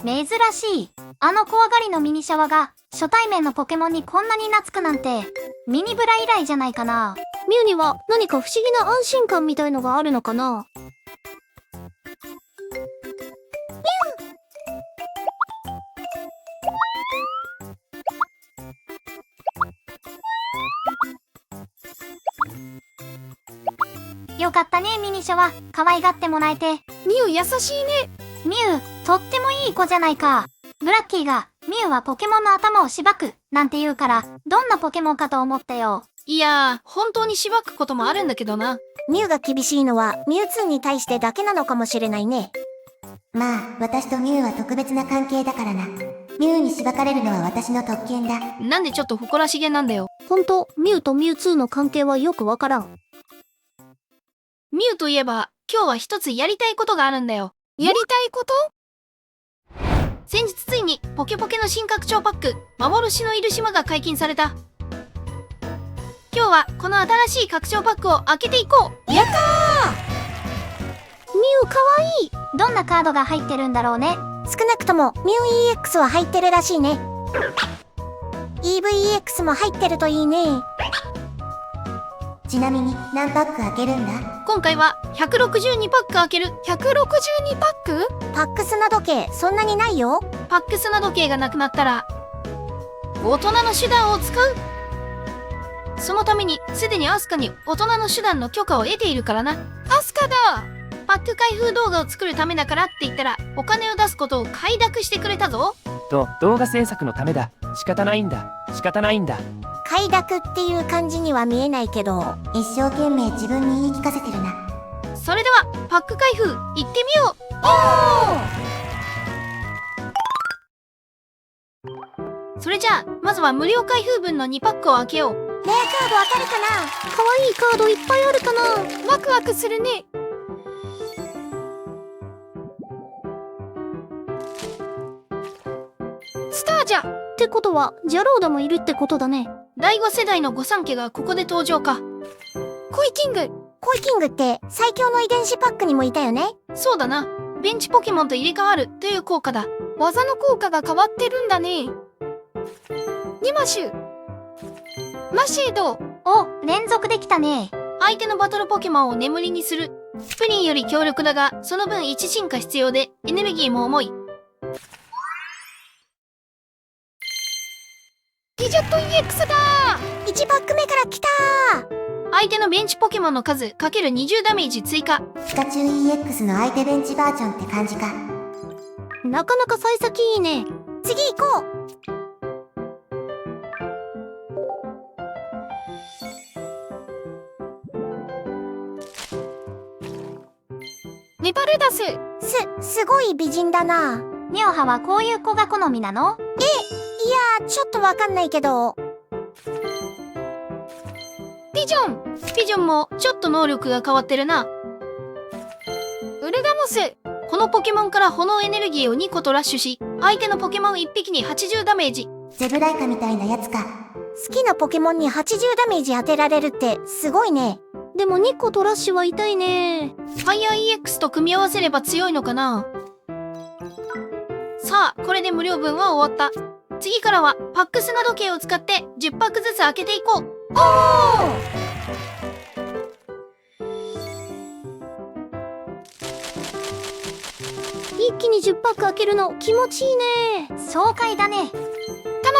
珍しい。あの怖がりのミニシャワが初対面のポケモンにこんなに懐くなんて、ミニブラ以来じゃないかな。ミュウには何か不思議な安心感みたいのがあるのかな。よかったねミニシャワ、可愛がってもらえて。ミュウ優しいね。ミュウ、とってもいい子じゃないか。ブラッキーが、ミュウはポケモンの頭をしばく、なんて言うから、どんなポケモンかと思ったよ。いやー、本当にしばくこともあるんだけどな。ミュウが厳しいのはミュウツーに対してだけなのかもしれないね。まあ、私とミュウは特別な関係だからな。ミュウにしばかれるのは私の特権だ。なんでちょっと誇らしげなんだよ。ほんと、ミュウとミュウツーの関係はよくわからん。ミュウといえば、今日は一つやりたいことがあるんだよ。やりたいこと？先日ついに、ポケポケの新拡張パック、幻のいる島が解禁された。今日は、この新しい拡張パックを開けていこう。やったー！ミュウかわいい。どんなカードが入ってるんだろうね。少なくともミュウ EX は入ってるらしいね。EVEX も入ってるといいね。ちなみに何パック開けるんだ？今回は、162パック開ける。162パック？パック砂時計そんなにないよ。パック砂時計がなくなったら、大人の手段を使う。そのために、すでにアスカに大人の手段の許可を得ているからな。アスカだ。パック開封動画を作るためだからって言ったら、お金を出すことを快諾してくれたぞ。動画制作のためだ。仕方ないんだ。快諾っていう感じには見えないけど。一生懸命自分に言い聞かせてるな。それでは、パック開封、行ってみよう。それじゃあ、まずは無料開封分の2パックを開けよう。レアカード当たるかな？かわいいカードいっぱいあるかな。ワクワクするね。スターじゃ。ってことは、ジャローダもいるってことだね。第5世代の御三家がここで登場か。コイキング。コイキングって最強の遺伝子パックにもいたよね。そうだな。ベンチポケモンと入れ替わるという効果だ。技の効果が変わってるんだね。ニマシュ。マシード。お、連続できたね。相手のバトルポケモンを眠りにする。プリンより強力だが、その分1進化必要で、エネルギーも重い。ギジェット EX だー。1パック目から来たー。相手のベンチポケモンの数 ×20 ダメージ追加。ピカチュウ EX の相手ベンチバージョンって感じか。なかなか幸先いいね。次行こう。ネパルダス。すごい美人だな。ニオハはこういう子が好みなの？いやー、ちょっとわかんないけど。ピジョン。ピジョンもちょっと能力が変わってるな。ウルガモス。このポケモンから炎エネルギーを2個とラッシュし、相手のポケモン1匹に80ダメージ。ゼブライカみたいなやつか。好きなポケモンに80ダメージ当てられるってすごいね。でも2個トラッシュは痛いね。ファイヤー EX と組み合わせれば強いのかな。さあ、これで無料分は終わった。次からはパック砂時計を使って10パックずつ開けていこう。一気に10パック開けるの気持ちいいね。爽快だね。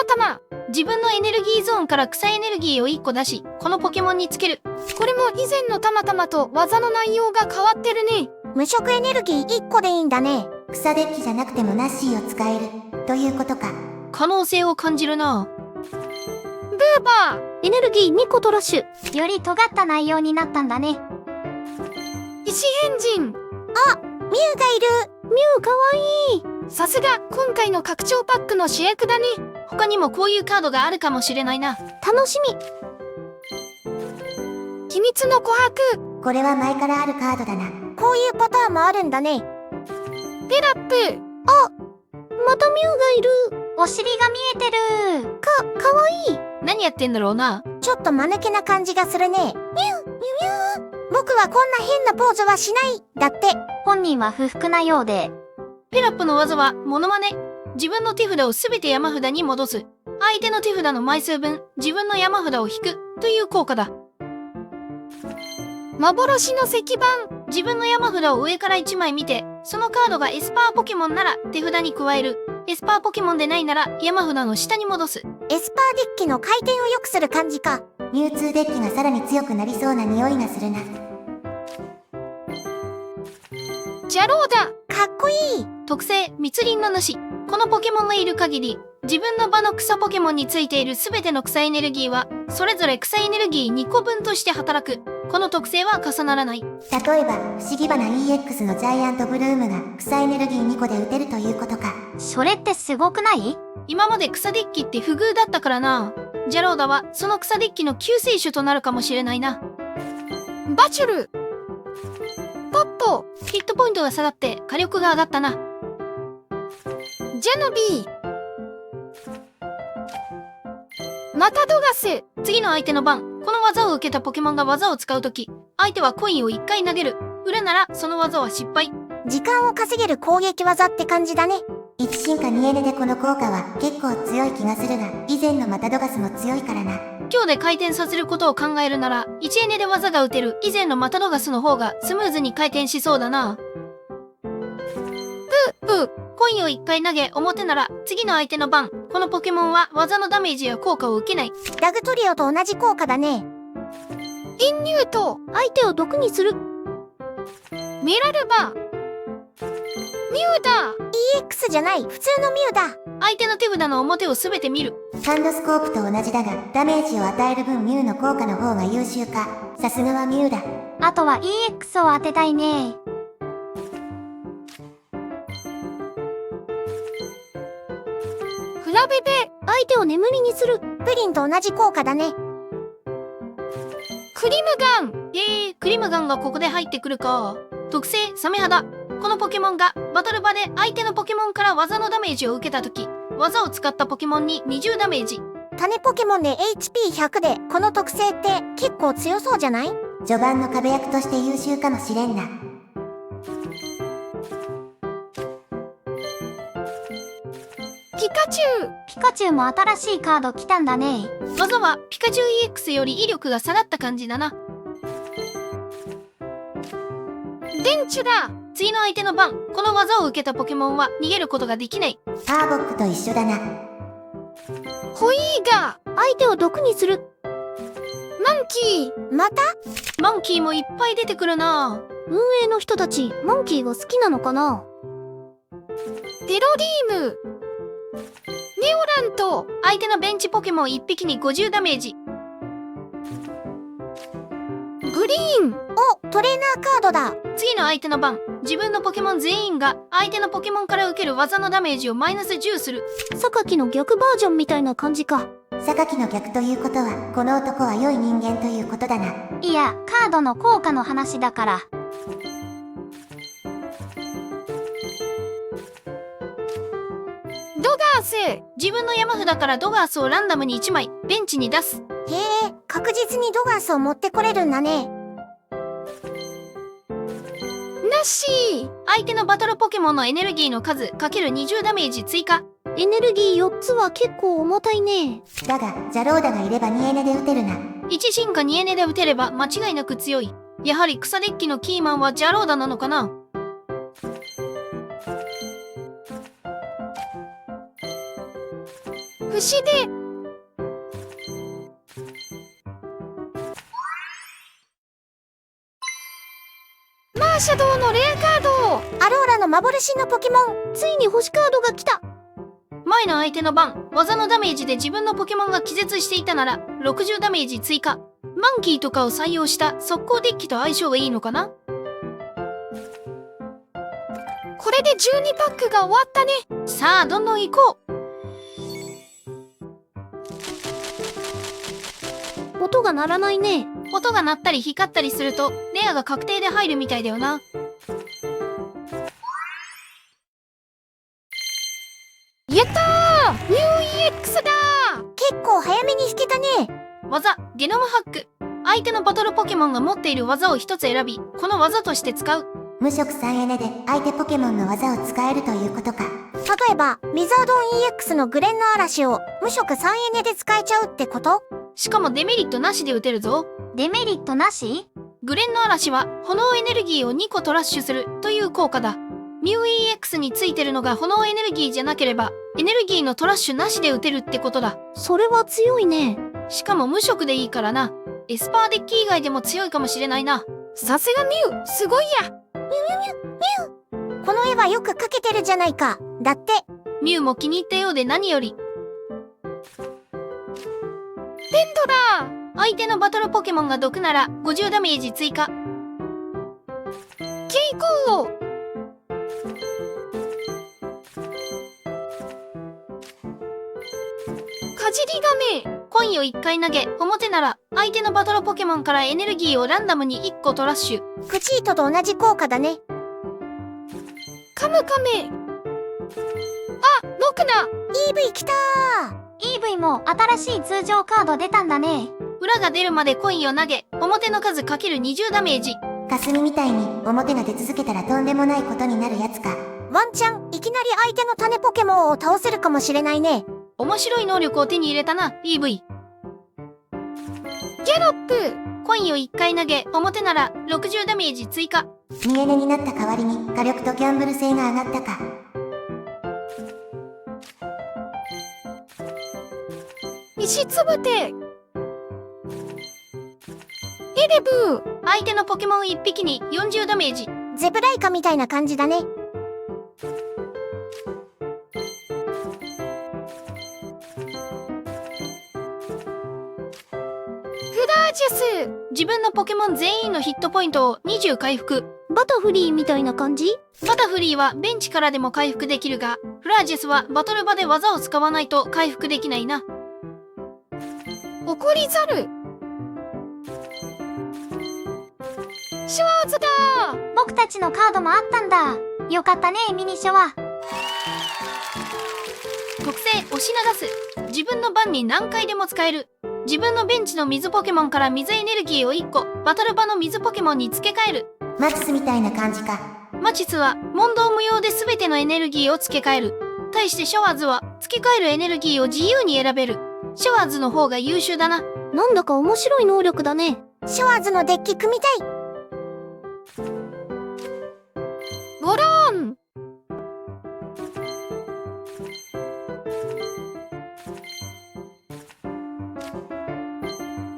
たま。自分のエネルギーゾーンから草エネルギーを1個出し、このポケモンにつける。これも以前のたまと技の内容が変わってるね。無色エネルギー1個でいいんだね。草デッキじゃなくてもナッシーを使えるということか。可能性を感じるな。ブーバー。エネルギー2個トラッシュ。より尖った内容になったんだね。石エンジン。ミュウがいる。ミュウかわいい。さすが今回の拡張パックの主役だね。他にもこういうカードがあるかもしれないな。楽しみ。秘密の琥珀。これは前からあるカードだな。こういうパターンもあるんだね。ペラップ。またミュウがいる。お尻が見えてる。かわいい。何やってんだろうな。ちょっと間抜けな感じがするね。ミュウ僕はこんな変なポーズはしない。だって。本人は不服なようで。ペラップの技はモノマネ。自分の手札をすべて山札に戻す。相手の手札の枚数分、自分の山札を引くという効果だ。幻の石板。自分の山札を上から1枚見て、そのカードがエスパーポケモンなら手札に加える。エスパーポケモンでないなら山札の下に戻す。エスパーデッキの回転を良くする感じか。ミュウツーデッキがさらに強くなりそうな匂いがするな。ジャローダ。かっこいい。特性、密林の主。このポケモンがいる限り、自分の場の草ポケモンについているすべての草エネルギーは、それぞれ草エネルギー2個分として働く。この特性は重ならない。例えば、不思議花 EX のジャイアントブルームが草エネルギー2個で打てるということか。それってすごくない？今まで草デッキって不遇だったからな。ジャローダはその草デッキの救世主となるかもしれないな。バチュル。ポッポ。ヒットポイントが下がって火力が上がったな。ジャノビー。マタドガス。次の相手の番。この技を受けたポケモンが技を使うとき、相手はコインを1回投げる。売るならその技は失敗。時間を稼げる攻撃技って感じだね。1進化2エネでこの効果は結構強い気がするが、以前のマタドガスも強いからな。今日で回転させることを考えるなら、1エネで技が打てる以前のマタドガスの方がスムーズに回転しそうだな。コインを1回投げ表なら次の相手の番。このポケモンは技のダメージや効果を受けない。ダグトリオと同じ効果だね。インニュート。相手を毒にする。ミラルバ。ミューダ。EX じゃない、普通のミュウだ。相手の手札の表をすべて見る。ハンドスコープと同じだが、ダメージを与える分ミュウの効果の方が優秀か。さすがはミュウだ。あとは EX を当てたいね。フラベベ。相手を眠りにする。プリンと同じ効果だね。クリムガン。クリムガンがここで入ってくるか。特性、サメ肌。このポケモンがバトル場で相手のポケモンから技のダメージを受けたとき、技を使ったポケモンに20ダメージ。種ポケモンで HP100 で、この特性って結構強そうじゃない？序盤の壁役として優秀かもしれんな。ピカチュウ。ピカチュウも新しいカード来たんだね。技はピカチュウ EX より威力が下がった感じだな。デンチュラ。次の相手の番。この技を受けたポケモンは逃げることができない。パーボックと一緒だな。ホイーガ。相手を毒にする。マンキー。また？マンキーもいっぱい出てくるな。運営の人たち、モンキーが好きなのかな？テロリーム。ネオラント。相手のベンチポケモン1匹に50ダメージ。グリーン。お、トレーナーカードだ。次の相手の番。自分のポケモン全員が相手のポケモンから受ける技のダメージをマイナス10する。榊の逆バージョンみたいな感じか。榊の逆ということは、この男は良い人間ということだな。いや、カードの効果の話だから。ドガース。自分の山札からドガースをランダムに1枚ベンチに出す。へえ、確実にドガースを持ってこれるんだね。ナッシー。相手のバトルポケモンのエネルギーの数 ×20 ダメージ追加。エネルギー4つは結構重たいね。だが、ジャローダがいれば2エネで打てるな。1進化2エネで打てれば間違いなく強い。やはり草デッキのキーマンはジャローダなのかな。不死で。マーシャドウのレアカード。アローラの幻のポケモン。ついに星カードが来た。前の相手の番。技のダメージで自分のポケモンが気絶していたなら60ダメージ追加。マンキーとかを採用した速攻デッキと相性がいいのかな。これで12パックが終わったね。さあどんどん行こう。音が鳴らないね。音が鳴ったり光ったりするとレアが確定で入るみたいだよな。やったー！ニュー EX だー。結構早めに引けたね。技、ゲノムハック。相手のバトルポケモンが持っている技を一つ選び、この技として使う。無色3エネで相手ポケモンの技を使えるということか。例えば、ウィザードン EX のグレンの嵐を無色3エネで使えちゃうってこと？しかもデメリットなしで打てるぞ。デメリットなし？グレンの嵐は炎エネルギーを2個トラッシュするという効果だ。ミュウ EX についてるのが炎エネルギーじゃなければエネルギーのトラッシュなしで打てるってことだ。それは強いね。しかも無色でいいからな。エスパーデッキ以外でも強いかもしれないな。さすがミュウ、すごいや。この絵はよく描けてるじゃないか。だって。ミュウも気に入ったようで何より。テントだ。相手のバトルポケモンが毒なら50ダメージ追加。ケイコー。かじりガメ。コインを1回投げ、表なら相手のバトルポケモンからエネルギーをランダムに1個トラッシュ。クチートと同じ効果だね。カムカメ。あ、ロクナ。EV 来たー。 EV も新しい通常カード出たんだね。裏が出るまでコインを投げ、表の数 ×20 ダメージ。霞みたいに表が出続けたらとんでもないことになるやつか。ワンチャン、いきなり相手の種ポケモンを倒せるかもしれないね。面白い能力を手に入れたな、EV。ギャロップ。コインを1回投げ、表なら60ダメージ追加。2エネになった代わりに火力とギャンブル性が上がったか。石つぶて。エレブー。相手のポケモン1匹に40ダメージ。ゼブライカみたいな感じだね。フラージュス。自分のポケモン全員のヒットポイントを20回復。バタフリーみたいな感じ？バタフリーはベンチからでも回復できるが、フラージェスはバトル場で技を使わないと回復できないな。怒りザル。シュワーズだ。僕たちのカードもあったんだ。よかったね、ミニショは。特性押し流す。自分の番に何回でも使える。自分のベンチの水ポケモンから水エネルギーを1個バトル場の水ポケモンに付け替える。マチスみたいな感じか。マチスは問答無用で全てのエネルギーを付け替える。対してシャワーズは付け替えるエネルギーを自由に選べる。シャワーズの方が優秀だな。なんだか面白い能力だね。シャワーズのデッキ組みたい。ゴローン。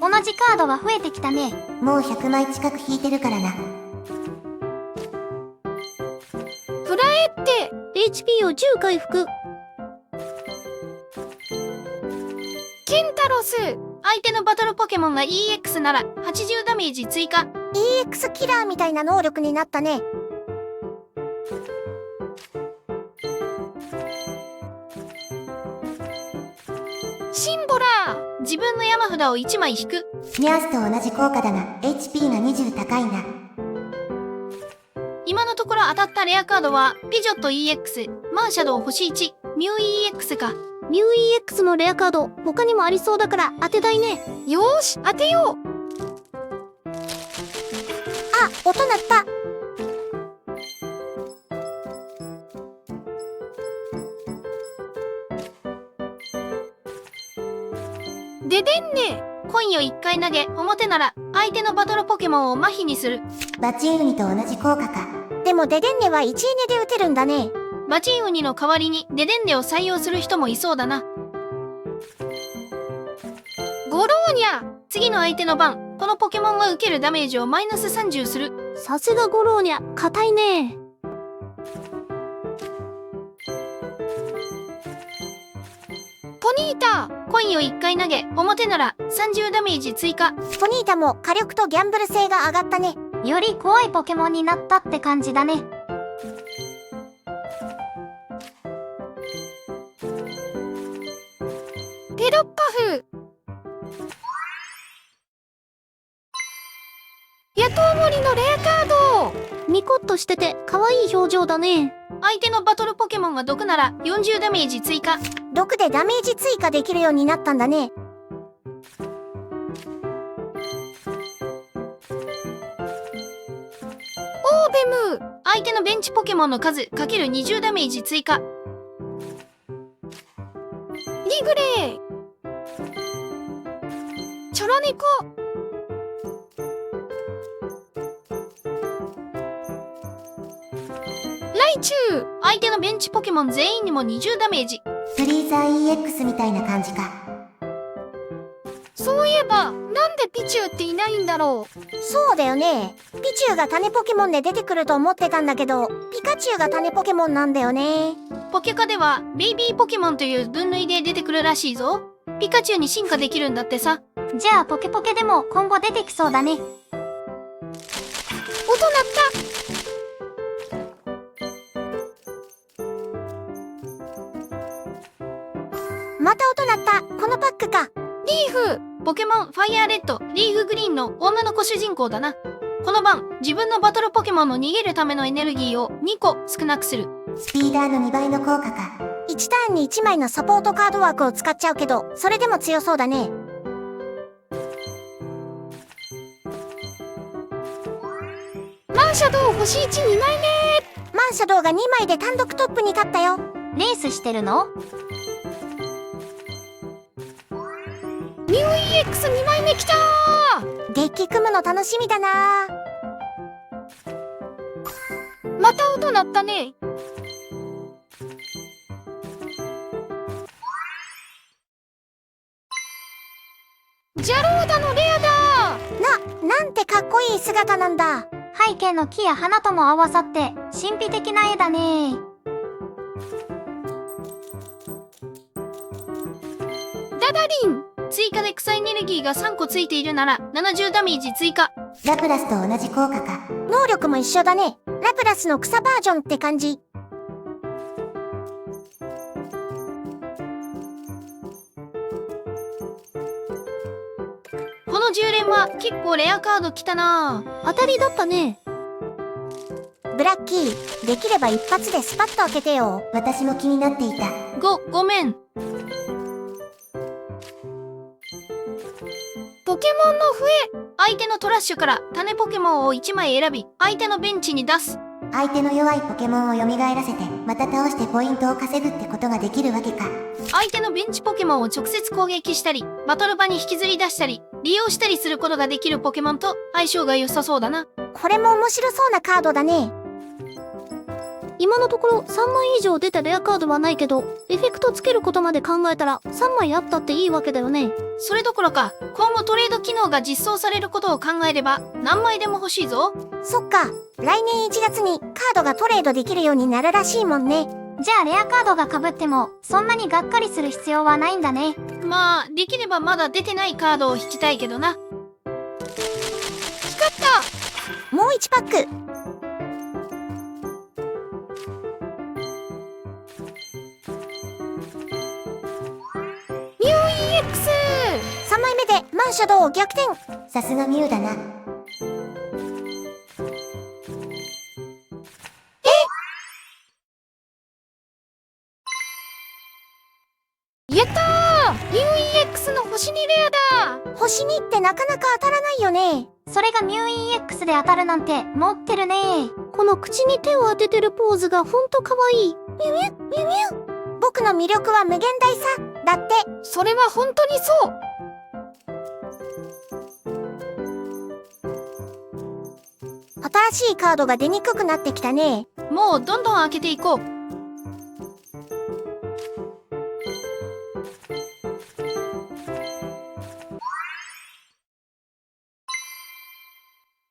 同じカードが増えてきたね。もう100枚近く引いてるからな。フラエって HP を10回復。ケンタロス。相手のバトルポケモンが EX なら80ダメージ追加。 EX キラーみたいな能力になったね。シンボラー。自分の山札を1枚引く。ニャースと同じ効果だが HP が20高いな。今のところ当たったレアカードはピジョット EX、マーシャドウ星1、ミュウ EX か。ミュウ EX のレアカード他にもありそうだから当てたいね。よーし、当てよう。あ、音鳴った。ででんね。コインを1回投げ、表なら相手のバトルポケモンを麻痺にする。バチウニと同じ効果か。でもデデンネは1エネで打てるんだね。バチンウニの代わりにデデンネを採用する人もいそうだな。ゴローニャ。次の相手の番、このポケモンが受けるダメージをマイナス30する。さすがゴローニャ、硬いね。ポニータ。コインを1回投げ、表なら30ダメージ追加。ポニータも火力とギャンブル性が上がったね。より怖いポケモンになったって感じだね。テロッパフ。野党森のレアカード。ニコッとしてて可愛い表情だね。相手のバトルポケモンが毒なら40ダメージ追加。毒でダメージ追加できるようになったんだね。オーベム。相手のベンチポケモンの数×20ダメージ追加。リグレー、チョロネコ、ライチュウ、相手のベンチポケモン全員にも20ダメージ。フリーザー EX みたいな感じか。そういえばなんでピチュウっていないんだろう。そうだよね。ピチュウが種ポケモンで出てくると思ってたんだけど、ピカチュウが種ポケモンなんだよね。ポケカではベイビーポケモンという分類で出てくるらしいぞ。ピカチュウに進化できるんだってさ。じゃあポケポケでも今後出てきそうだね。音鳴った。また音鳴った。このパックか。リーフ、ポケモンファイヤーレッド、リーフグリーンの女の子主人公だな。この番、自分のバトルポケモンの逃げるためのエネルギーを2個少なくする。スピーダーの2倍の効果か。1ターンに1枚のサポートカード枠を使っちゃうけど、それでも強そうだね。マンシャドウ星1、2枚目。マンシャドウが2枚で単独トップに立ったよ。レースしてるの？ミュウ EX2 枚目きたー。デッキ組むの楽しみだな。また音鳴ったね。ジャローダのレアだ。なんてかっこいい姿なんだ。背景の木や花とも合わさって神秘的な絵だね。ダダリン、追加で草エネルギーが3個ついているなら70ダメージ追加。ラプラスと同じ効果か。能力も一緒だね。ラプラスの草バージョンって感じ。この10連は結構レアカード来たな。当たりだったね。ブラッキー、できれば一発でスパッと開けてよ。私も気になっていた。ごめん。ポケモンの笛。相手のトラッシュから種ポケモンを1枚選び、相手のベンチに出す。相手の弱いポケモンを蘇らせて、また倒してポイントを稼ぐってことができるわけか。相手のベンチポケモンを直接攻撃したり、バトル場に引きずり出したり、利用したりすることができるポケモンと相性が良さそうだな。これも面白そうなカードだね。今のところ3枚以上出たレアカードはないけど、エフェクトつけることまで考えたら3枚あったっていいわけだよね。それどころか、今後トレード機能が実装されることを考えれば何枚でも欲しいぞ。そっか、来年1月にカードがトレードできるようになるらしいもんね。じゃあレアカードが被ってもそんなにがっかりする必要はないんだね。まあ、できればまだ出てないカードを引きたいけどな。光った。もう1パック。ミュウ EX。 3枚目でマンシャドウを逆転。さすがミュウだな。やったー。ミュウ EX の星にレアだ。星2ってなかなか当たらないよね。それがミュウ EX で当たるなんて持ってるね。この口に手を当ててるポーズがほんとかわいい。僕の魅力は無限大さ。だって。それは本当にそう。新しいカードが出にくくなってきたね。もうどんどん開けていこう。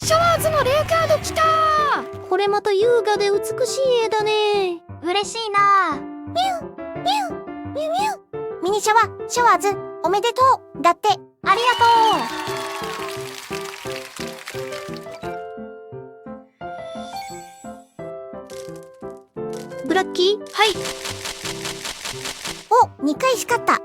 シャワーズのレアカードきたー。これまた優雅で美しい絵だね。嬉しいな。ミニシャワーズ、おめでとう。だって。ありがとブラッキー、はい。お、2回光った。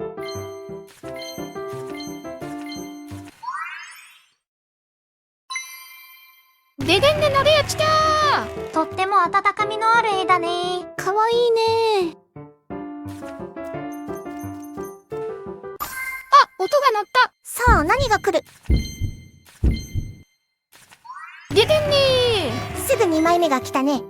デデンネのレアきたー。とっても温かみのある絵だね。かわいいね。あ、音が鳴った。さあ、何が来る。デデンネすぐ2枚目が来たね。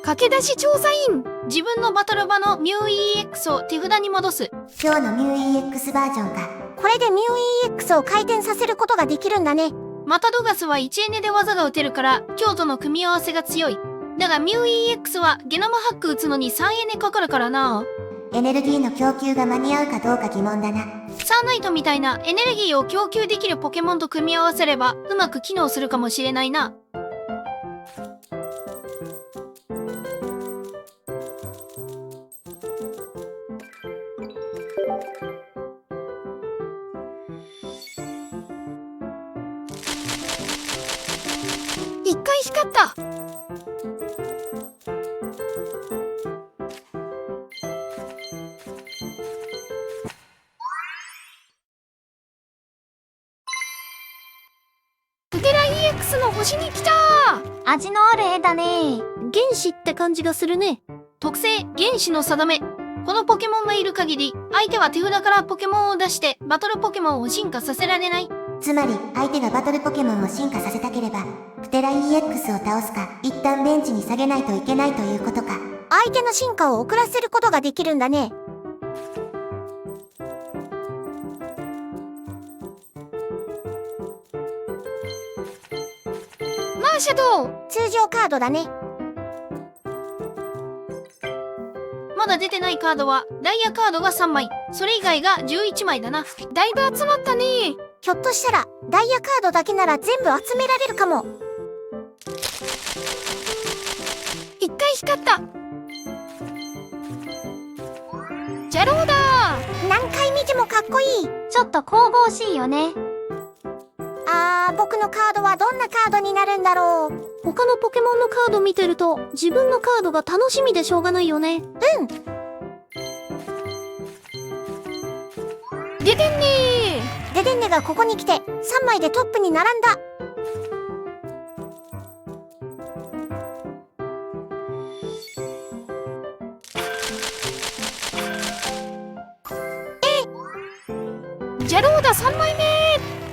駆け出し調査員。自分のバトル場のミュウ EX を手札に戻す。今日のミュー EX バージョンか。これでミュー EX を回転させることができるんだね。マタドガスは1エネで技が打てるから強との組み合わせが強い。だがミュウ EX はゲノムハック打つのに3エネかかるからな。エネルギーの供給が間に合うかどうか疑問だな。サーナイトみたいなエネルギーを供給できるポケモンと組み合わせればうまく機能するかもしれないな。一回光った。プテラ EX の星に来た。味のある絵だね。原子って感じがするね。特性原子の定め。このポケモンがいる限り相手は手札からポケモンを出してバトルポケモンを進化させられない。つまり相手がバトルポケモンを進化させたければプテラ EX を倒すか一旦ベンチに下げないといけないということか。相手の進化を遅らせることができるんだね。マーシャド通常カードだね。まだ出てないカードはダイヤカードが3枚、それ以外が11枚だな。だいぶ集まったね。ひょっとしたらダイヤカードだけなら全部集められるかも。一回光った。ジャローだ。何回見てもかっこいい。ちょっと神々しいよね。僕のカードはどんなカードになるんだろう。他のポケモンのカード見てると自分のカードが楽しみでしょうがないよね。出てんねデデンネがここに来て3枚でトップに並んだ。ジャローダ3枚目。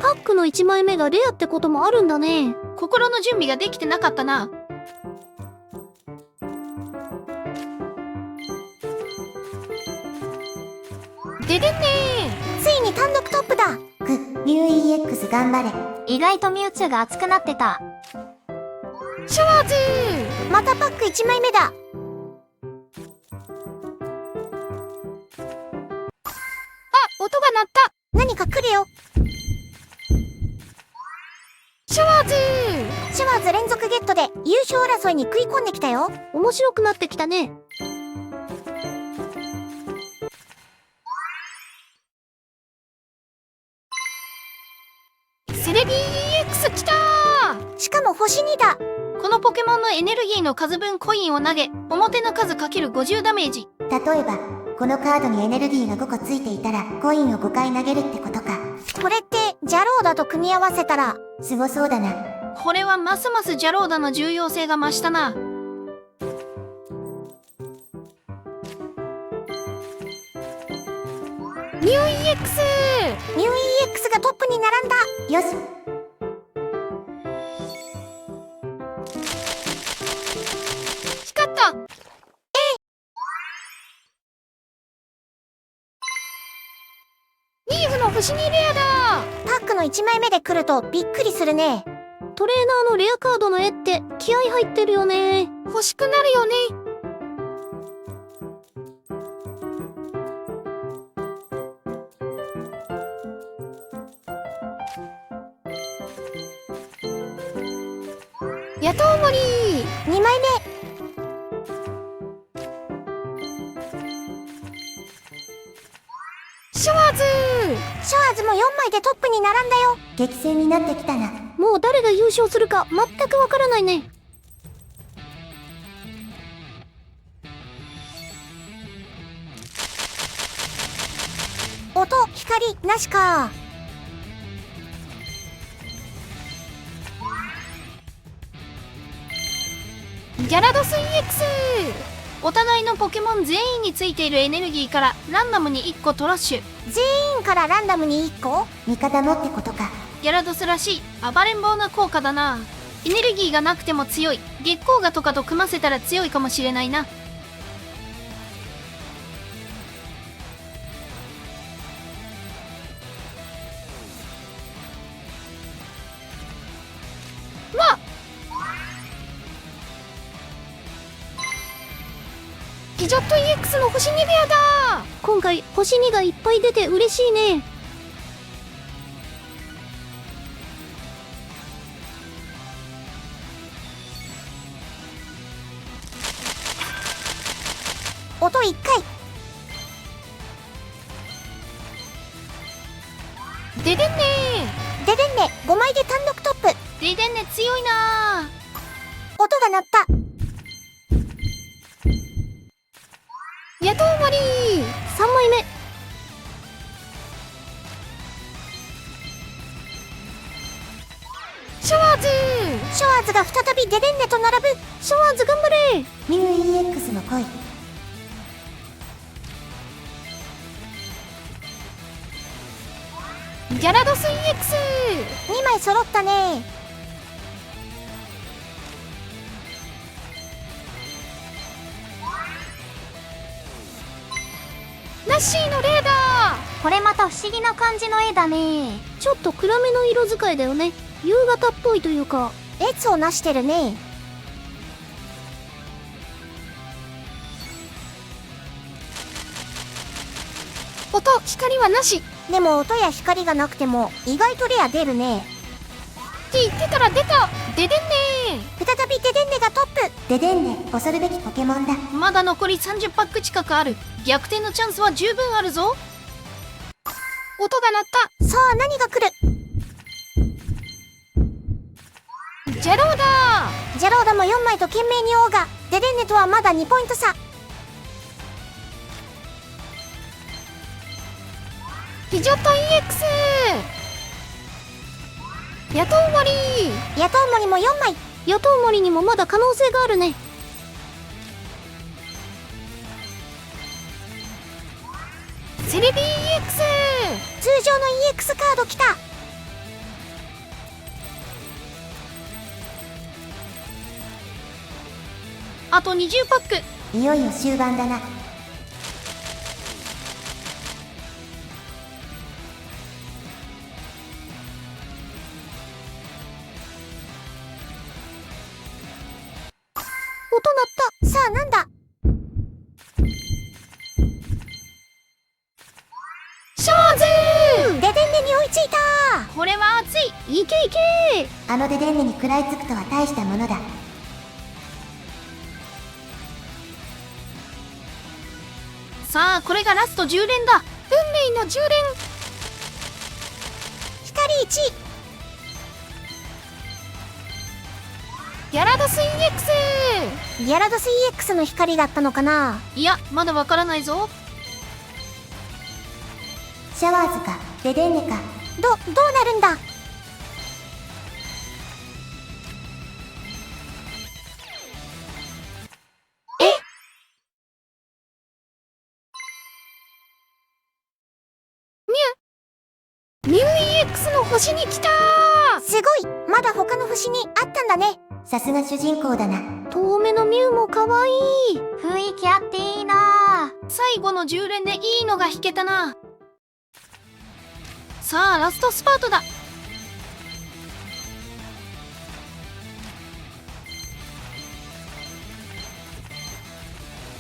パックの1枚目がレアってこともあるんだね。心の準備ができてなかったな。出てんねついに単独トップだ。ミュー EX 頑張れ。意外とミュウツーが熱くなってた。シャワーズ。またパック1枚目だ。音が鳴った。何か来るよ。シャワーズ。シャワーズ連続ゲットで優勝争いに食い込んできたよ。面白くなってきたね。セレビー EX 来た。しかも星2だ。このポケモンのエネルギーの数分コインを投げ、表の数 ×50 ダメージ。例えばこのカードにエネルギーが5個ついていたらコインを5回投げるってことか。これってジャローダと組み合わせたらすごそうだな。これはますますジャローダの重要性が増したな。ミュウ EX。ミュー EX がトップに並んだ。よし、光った。リーフの星にレアだ。パックの1枚目で来るとびっくりするね。トレーナーのレアカードの絵って気合入ってるよね。欲しくなるよね。野党森。2枚目。シャワーズ。シャワーズも4枚でトップに並んだよ。激戦になってきたな。もう誰が優勝するか全くわからないね。音、光、なしか。ギャラドス EX。お互いのポケモン全員についているエネルギーからランダムに1個トラッシュ。全員からランダムに1個。味方もってことか。ギャラドスらしい暴れん坊な効果だな。エネルギーがなくても強い。月光河とかと組ませたら強いかもしれないな。ピジョット EX の星2部屋だ。今回星2がいっぱい出て嬉しいね。音1回。ででんねででんね、5枚で単独トップ。デデンネ強いな。音が鳴った。ー。野党森。 3枚目。シャワーズ。ショワーズが再びデデンネと並ぶ。シャワーズ頑張れ。ミュウ EX の恋。ギャラドス EX。 2枚揃ったね。ナッシーのレーダこれまた不思議な感じの絵だね。ちょっと暗めの色使いだよね。夕方っぽいというか。列をなしてるね。ー。音、光はなし。でも音や光がなくても意外とレア出るね。って言ってたら出た。ででんね再びデデンネがトップ。デデンネ、恐るべきポケモンだ。まだ残り30パック近くある。逆転のチャンスは十分あるぞ。ー。音が鳴った。さあ何が来る。ジェローダジェローダも4枚と懸命に追うが、デデンネとはまだ2ポイント差。ー。ピジョット EX。 野党森。野党森も4枚。野党森にもまだ可能性があるね。セレビ EX。 通常の EX カード来た。あと20パック。いよいよ終盤だな。音鳴った。さあなんだ。シャワーズデデンネに追いついた。これは熱い。いけいけ。あのデデンネに食らいつくとは大したものだ。さあこれがラスト10連だ。運命の10連。光1。ギャラドス EX。 ギャラドス EX の光だったのかな。いやまだわからないぞ。シャワーズか、デデンネか。どうなるんだ。ミュウ EX の星に来たー。すごい。まだ他の星にあったんだね。さすが主人公だな。遠目のミュウも可愛い。雰囲気あっていいな。最後の10連でいいのが引けたな。さあラストスパートだ。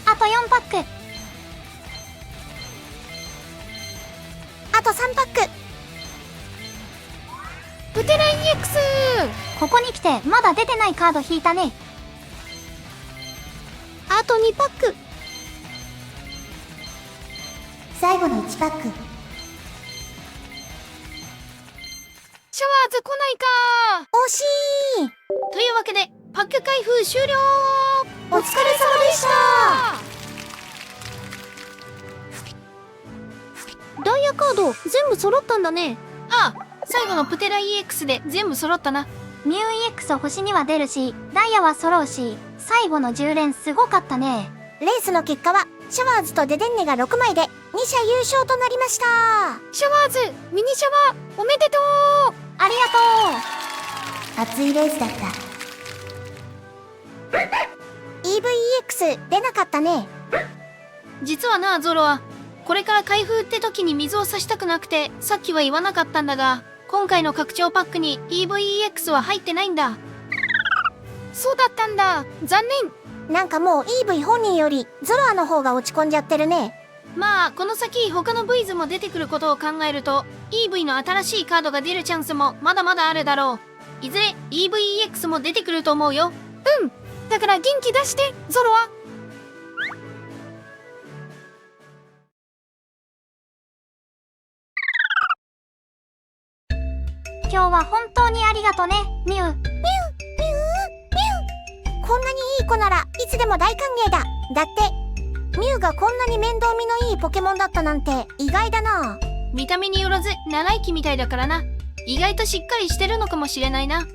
あと4パック。あと3パック。プテラ EX。 ここに来てまだ出てないカード引いたね。あと2パック。最後の1パック。シャワーズ来ないか惜しい。というわけでパック開封終了。お疲れ様でした。ダイヤカード全部揃ったんだね。ああ最後のプテラ EX で全部揃ったな。ミュウ EX 星には出るし、ダイヤは揃うし、最後の10連すごかったね。レースの結果はシャワーズとデデンネが6枚で2社優勝となりました。シャワーズミニシャワーおめでとう。ありがとう。熱いレースだった。EVEX 出なかったね。実はな、ゾロはこれから開封って時に水を差したくなくてさっきは言わなかったんだが、今回の拡張パックに EVEX は入ってないんだ。そうだったんだ。残念。なんかもう EV 本人よりゾロアの方が落ち込んじゃってるね。まあこの先他の V ズも出てくることを考えると EV の新しいカードが出るチャンスもまだまだあるだろう。いずれ EVEX も出てくると思うよ。だから元気出してゾロは。今日は本当にありがとね、ミュウ。こんなにいい子ならいつでも大歓迎だ。だってミュウがこんなに面倒見のいいポケモンだったなんて意外だな。見た目によらず7匹みたいだからな。意外としっかりしてるのかもしれないな。